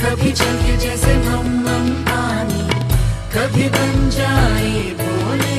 कभी चलके जैसे मम मम पानी, कभी बन जाए भोले